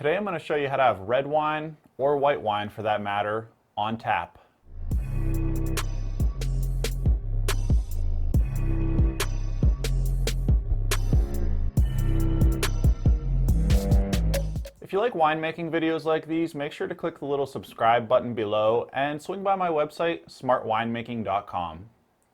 Today I'm going to show you how to have red wine, or white wine for that matter, on tap. If you like winemaking videos like these, make sure to click the little subscribe button below and swing by my website, smartwinemaking.com.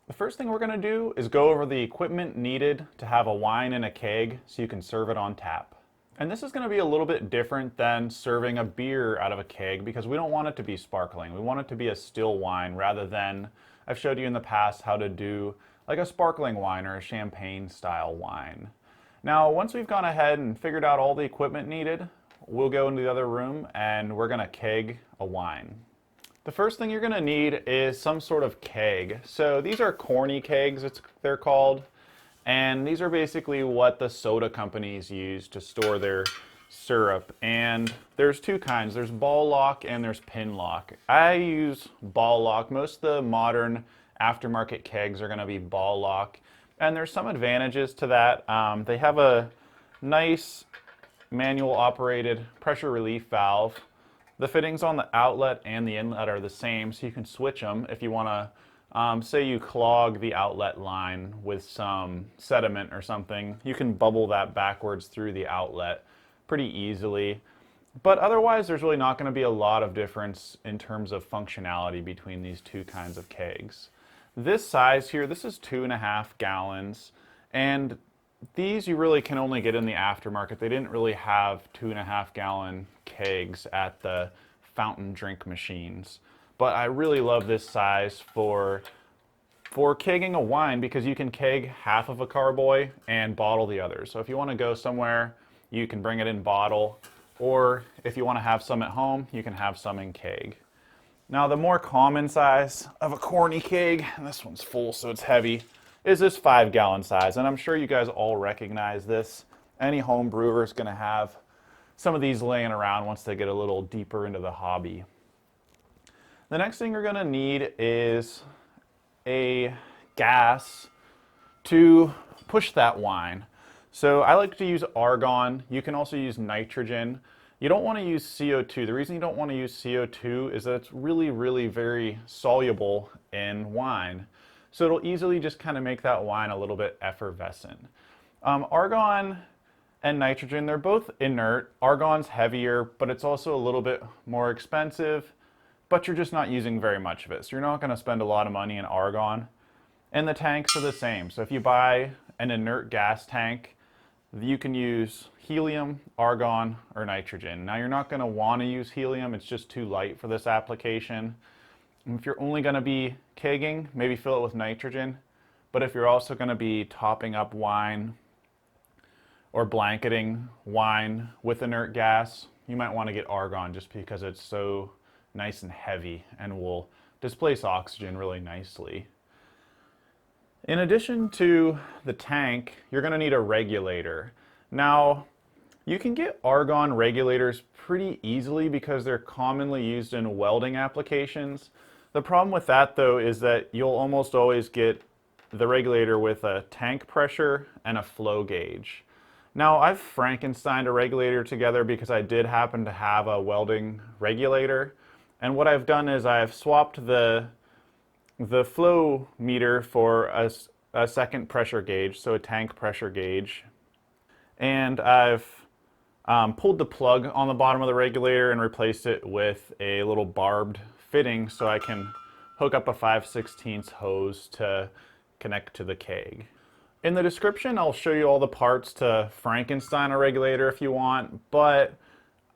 The first thing we're going to do is go over the equipment needed to have a wine in a keg so you can serve it on tap. And this is going to be a little bit different than serving a beer out of a keg because we don't want it to be sparkling. We want it to be a still wine rather than, I've showed you in the past how to do like a sparkling wine or a champagne style wine. Now, once we've gone ahead and figured out all the equipment needed, we'll go into the other room and we're going to keg a wine. The first thing you're going to need is some sort of keg. So these are corny kegs, they're called. And these are basically what the soda companies use to store their syrup. And there's two kinds. There's ball lock and there's pin lock. I use ball lock. Most of the modern aftermarket kegs are going to be ball lock. And there's some advantages to that. They have a nice manual operated pressure relief valve. The fittings on the outlet and the inlet are the same, so you can switch them if you want to. Say you clog the outlet line with some sediment or something, you can bubble that backwards through the outlet pretty easily. But otherwise, there's really not going to be a lot of difference in terms of functionality between these two kinds of kegs. This size here, this is 2.5 gallons, and these you really can only get in the aftermarket. They didn't really have 2.5 gallon kegs at the fountain drink machines. But I really love this size for kegging a wine because you can keg half of a carboy and bottle the other. So if you want to go somewhere, you can bring it in bottle, or if you want to have some at home, you can have some in keg. Now the more common size of a corny keg, and this one's full so it's heavy, is this 5 gallon size. And I'm sure you guys all recognize this. Any home brewer is going to have some of these laying around once they get a little deeper into the hobby. The next thing you're going to need is a gas to push that wine. So I like to use argon. You can also use nitrogen. You don't want to use CO2. The reason you don't want to use CO2 is that it's really very soluble in wine. So it'll easily just kind of make that wine a little bit effervescent. Argon and nitrogen, they're both inert. Argon's heavier, but it's also a little bit more expensive. But you're just not using very much of it. So you're not going to spend a lot of money in argon. And the tanks are the same. So if you buy an inert gas tank, you can use helium, argon, or nitrogen. Now you're not going to want to use helium. It's just too light for this application. And if you're only going to be kegging, maybe fill it with nitrogen. But if you're also going to be topping up wine or blanketing wine with inert gas, you might want to get argon just because it's so nice and heavy and will displace oxygen really nicely. In addition to the tank, you're going to need a regulator. Now, you can get argon regulators pretty easily because they're commonly used in welding applications. The problem with that though is that you'll almost always get the regulator with a tank pressure and a flow gauge. Now, I've Frankensteined a regulator together because I did happen to have a welding regulator. And what I've done is I've swapped the flow meter for a second pressure gauge, so a tank pressure gauge. And I've pulled the plug on the bottom of the regulator and replaced it with a little barbed fitting so I can hook up a 5/16 hose to connect to the keg. In the description, I'll show you all the parts to Frankenstein a regulator if you want, but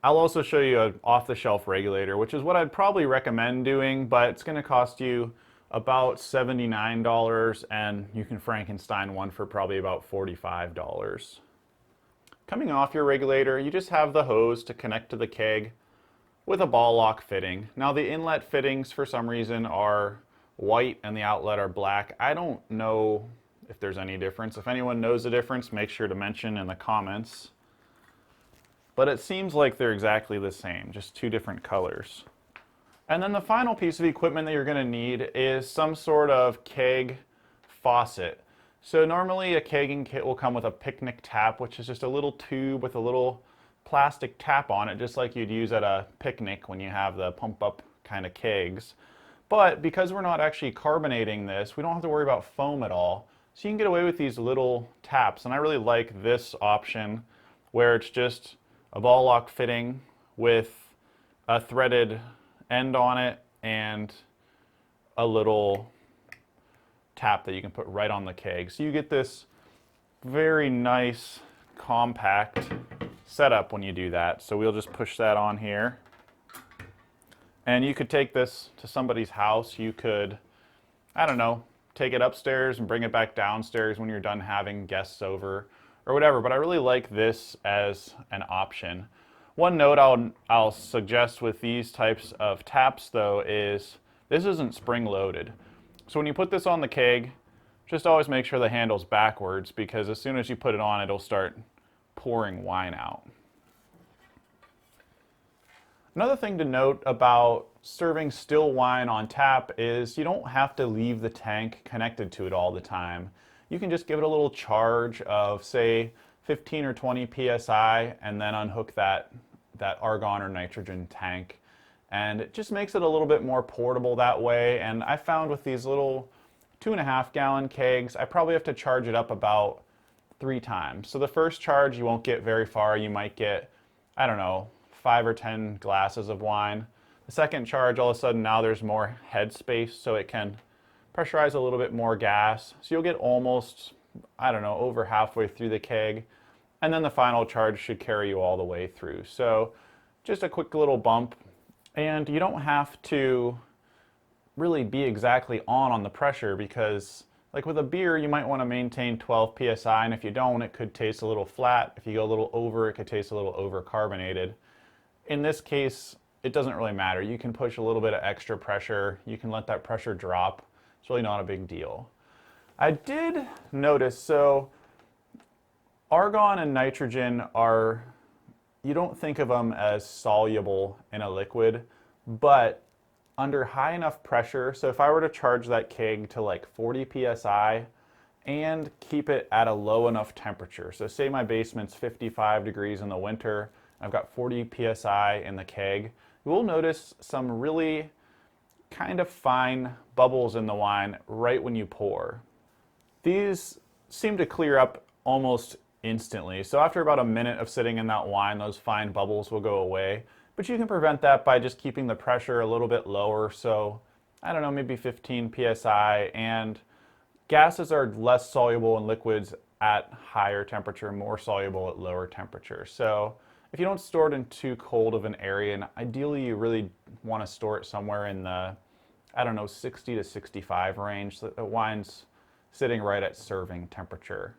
I'll also show you an off-the-shelf regulator, which is what I'd probably recommend doing, but it's going to cost you about $79, and you can Frankenstein one for probably about $45. Coming off your regulator, you just have the hose to connect to the keg with a ball lock fitting. Now the inlet fittings, for some reason, are white and the outlet are black. I don't know if there's any difference. If anyone knows the difference, make sure to mention in the comments. But it seems like they're exactly the same, just two different colors. And then the final piece of equipment that you're going to need is some sort of keg faucet. So normally a kegging kit will come with a picnic tap, which is just a little tube with a little plastic tap on it, just like you'd use at a picnic when you have the pump up kind of kegs. But because we're not actually carbonating this, we don't have to worry about foam at all. So you can get away with these little taps. And I really like this option where it's just a ball lock fitting with a threaded end on it and a little tap that you can put right on the keg. So you get this very nice, compact setup when you do that. So we'll just push that on here. And you could take this to somebody's house. You could, I don't know, take it upstairs and bring it back downstairs when you're done having guests over or whatever. But I really like this as an option. One note I'll suggest with these types of taps though is this isn't spring loaded. So when you put this on the keg, just always make sure the handle's backwards, because as soon as you put it on, it'll start pouring wine out. Another thing to note about serving still wine on tap is you don't have to leave the tank connected to it all the time. You can just give it a little charge of, say, 15 or 20 psi and then unhook that argon or nitrogen tank. And it just makes it a little bit more portable that way. And I found with these little 2.5 gallon kegs, I probably have to charge it up about 3 times. So the first charge, you won't get very far. You might get, I don't know, 5 or 10 glasses of wine. The second charge, all of a sudden now there's more head space, so it can pressurize a little bit more gas. So you'll get almost, I don't know, over halfway through the keg. And then the final charge should carry you all the way through. So just a quick little bump. And you don't have to really be exactly on the pressure, because like with a beer, you might want to maintain 12 psi, and if you don't, it could taste a little flat. If you go a little over, it could taste a little over carbonated. In this case, it doesn't really matter. You can push a little bit of extra pressure. You can let that pressure drop. It's really not a big deal. I did notice, so argon and nitrogen are, you don't think of them as soluble in a liquid, but under high enough pressure, so if I were to charge that keg to like 40 psi and keep it at a low enough temperature, so say my basement's 55 degrees in the winter, I've got 40 psi in the keg, you will notice some really kind of fine bubbles in the wine right when you pour. These seem to clear up almost instantly. So after about a minute of sitting in that wine, those fine bubbles will go away. But you can prevent that by just keeping the pressure a little bit lower. So I don't know, maybe 15 psi. And gases are less soluble in liquids at higher temperature, more soluble at lower temperature. So if you don't store it in too cold of an area, and ideally you really want to store it somewhere in the, I don't know, 60 to 65 range, so the wine's sitting right at serving temperature.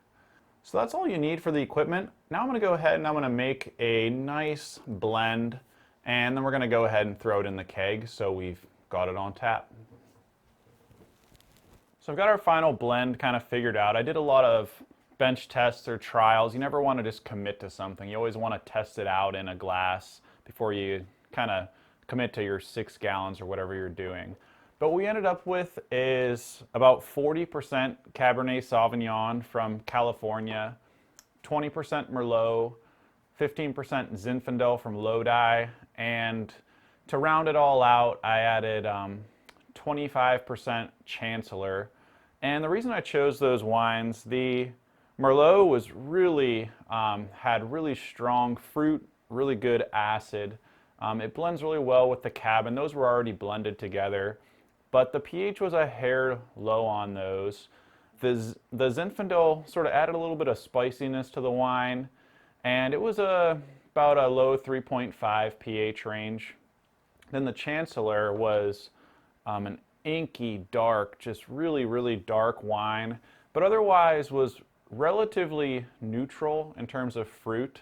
So that's all you need for the equipment. Now I'm going to go ahead and I'm going to make a nice blend, and then we're going to go ahead and throw it in the keg so we've got it on tap. So I've got our final blend kind of figured out. I did a lot of bench tests or trials. You never want to just commit to something. You always want to test it out in a glass before you kind of commit to your 6 gallons or whatever you're doing. But what we ended up with is about 40% Cabernet Sauvignon from California, 20% Merlot, 15% Zinfandel from Lodi, and to round it all out, I added 25% Chancellor. And the reason I chose those wines, the Merlot was really, had really strong fruit, really good acid. It blends really well with the Cab, and those were already blended together. But the pH was a hair low on those. The Zinfandel sort of added a little bit of spiciness to the wine, and it was about a low 3.5 pH range. Then the Chancellor was an inky, dark, just really, really dark wine, but otherwise was relatively neutral in terms of fruit.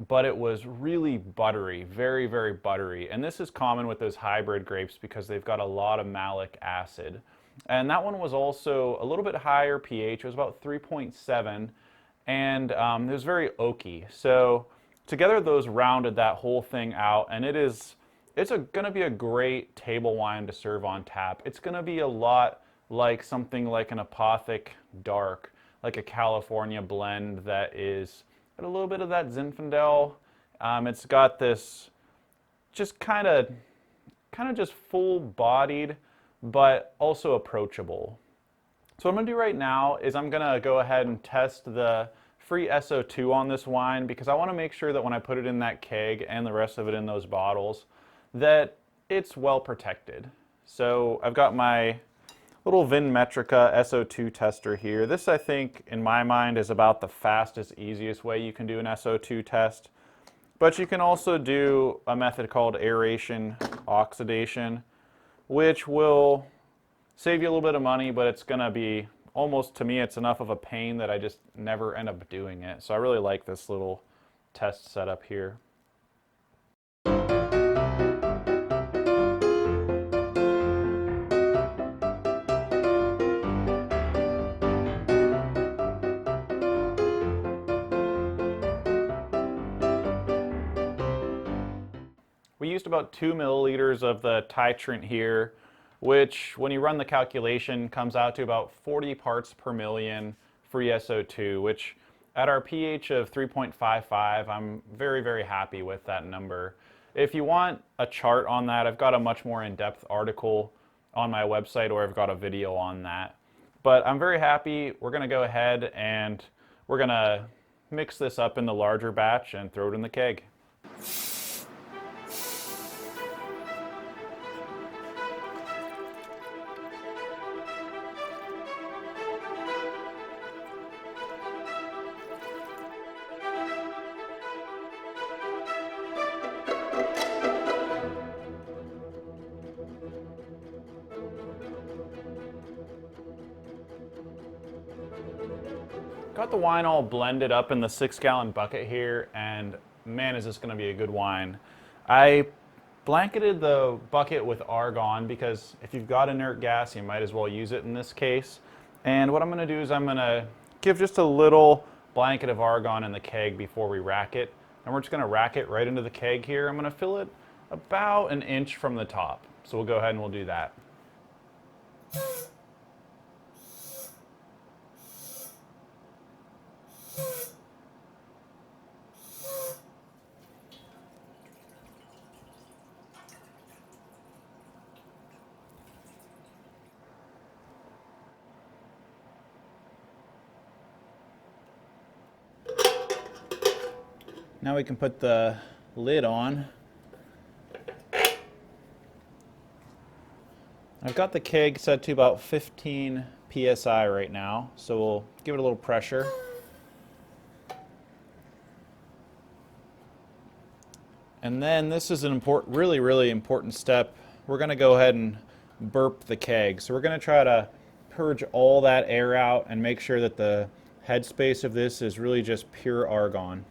But it was really buttery, very, very buttery. And this is common with those hybrid grapes because they've got a lot of malic acid. And that one was also a little bit higher pH. It was about 3.7, and it was very oaky. So together those rounded that whole thing out, and it's going to be a great table wine to serve on tap. It's going to be a lot like something like an Apothic Dark, like a California blend that is Got a little bit of that Zinfandel. It's got this just kind of just full-bodied, but also approachable. So what I'm going to do right now is I'm going to go ahead and test the free SO2 on this wine, because I want to make sure that when I put it in that keg and the rest of it in those bottles, that it's well protected. So I've got my little Winemaker SO2 tester here. This, I think, in my mind, is about the fastest, easiest way you can do an SO2 test. But you can also do a method called aeration oxidation, which will save you a little bit of money, but it's going to be almost, to me, it's enough of a pain that I just never end up doing it. So I really like this little test setup here. We used about 2 milliliters of the titrant here, which when you run the calculation comes out to about 40 parts per million free SO2, which at our pH of 3.55, I'm very, very happy with that number. If you want a chart on that, I've got a much more in-depth article on my website, or I've got a video on that. But I'm very happy. We're going to go ahead and we're going to mix this up in the larger batch and throw it in the keg. Got the wine all blended up in the 6-gallon bucket here, and man, is this going to be a good wine. I blanketed the bucket with Argon because if you've got inert gas, you might as well use it in this case. And what I'm going to do is I'm going to give just a little blanket of Argon in the keg before we rack it. And we're just going to rack it right into the keg here. I'm going to fill it about an inch from the top. So we'll go ahead and we'll do that. Now we can put the lid on. I've got the keg set to about 15 psi right now, so we'll give it a little pressure. And then this is an really important step. We're going to go ahead and burp the keg. So we're going to try to purge all that air out and make sure that the headspace of this is really just pure argon.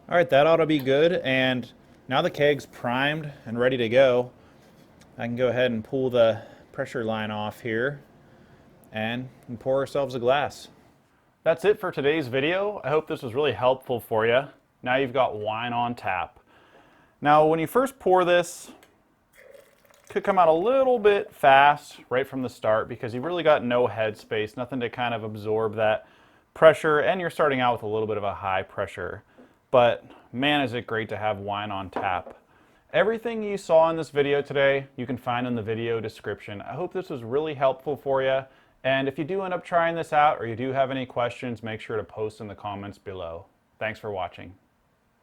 All right, that ought to be good, and now the keg's primed and ready to go. I can go ahead and pull the pressure line off here and pour ourselves a glass. That's it for today's video. I hope this was really helpful for you. Now you've got wine on tap. Now when you first pour this, it could come out a little bit fast right from the start because you've really got no head space, nothing to kind of absorb that pressure, and you're starting out with a little bit of a high pressure. But man, is it great to have wine on tap. Everything you saw in this video today, you can find in the video description. I hope this was really helpful for you. And if you do end up trying this out or you do have any questions, make sure to post in the comments below. Thanks for watching.